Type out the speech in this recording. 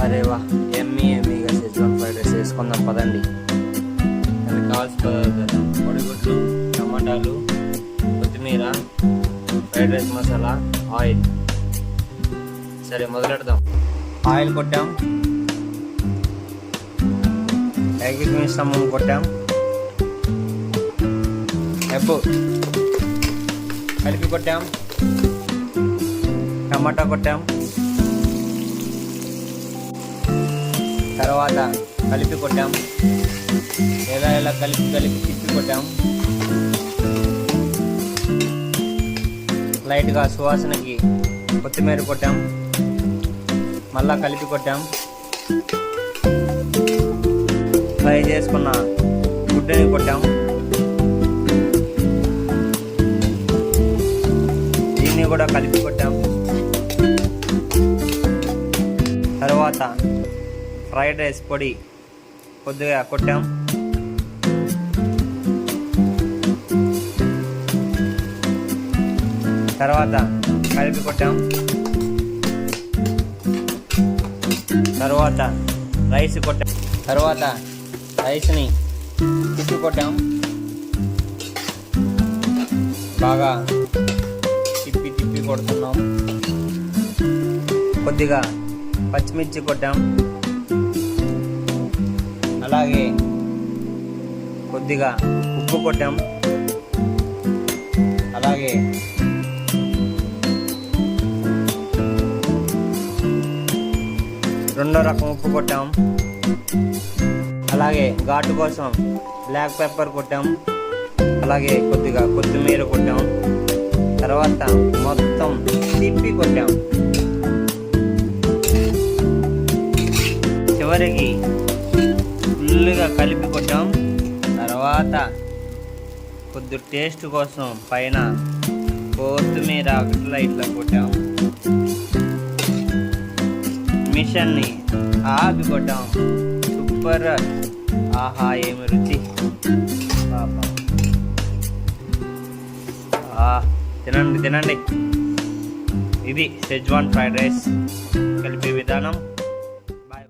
అరే వా, ఎమ్మీగా సెజ్వాన్ ఫ్రైడ్ రైస్ వేసుకుందాం పదండి. దానికి కావాల్సిన పదార్థాలు: పొడిగుడ్లు, టమాటాలు, కొత్తిమీర, ఫ్రైడ్ రైస్ మసాలా, ఆయిల్. సరే మొదలెడదాం. ఆయిల్ కొట్టాం, ఎగ్ మిశ్రమం కొట్టాం, ఎగ్ కలిపి కొట్టాం, టమాటా కొట్టాం, తర్వాత కలిపి కొట్టాం, ఇలా కలిపి తిప్పి కొట్టాం. లైట్గా సువాసనకి కొత్తిమీర కొట్టాం, మళ్ళా కలిపి కొట్టాం. ఫ్రై చేసుకున్న గుడ్డని కొట్టాం, దీన్ని కూడా కలిపి కొట్టాం. తర్వాత ఫ్రైడ్ రైస్ పొడి కొద్దిగా కొట్టాం, తర్వాత కలిపి కొట్టాం. తర్వాత రైస్ కొట్టాం, తర్వాత రైస్ని తిప్పి కొట్టాం. బాగా తిప్పి కొడుతున్నాం. కొద్దిగా పచ్చిమిర్చి కొట్టాం, అలాగే కొద్దిగా ఉప్పు కొట్టాం, అలాగే రెండో రకం ఉప్పు కొట్టాం, అలాగే ఘాటు కోసం బ్లాక్ పెప్పర్ కొట్టాం, అలాగే కొద్దిగా కొత్తిమీర కొట్టాం. తర్వాత మొత్తం తిప్పి కొట్టాం. చివరికి ఫుల్గా కలిపి కొట్టాం. తర్వాత కొద్ది టేస్ట్ కోసం పైన కొత్తిమీర ఇట్లా కొట్టాం. మిషన్ని ఆపి కొట్టాం. సూపర్! ఆహా, ఏమి రుచి! తినండి. ఇది సెజ్వాన్ ఫ్రైడ్ రైస్ కలిపే విధానం.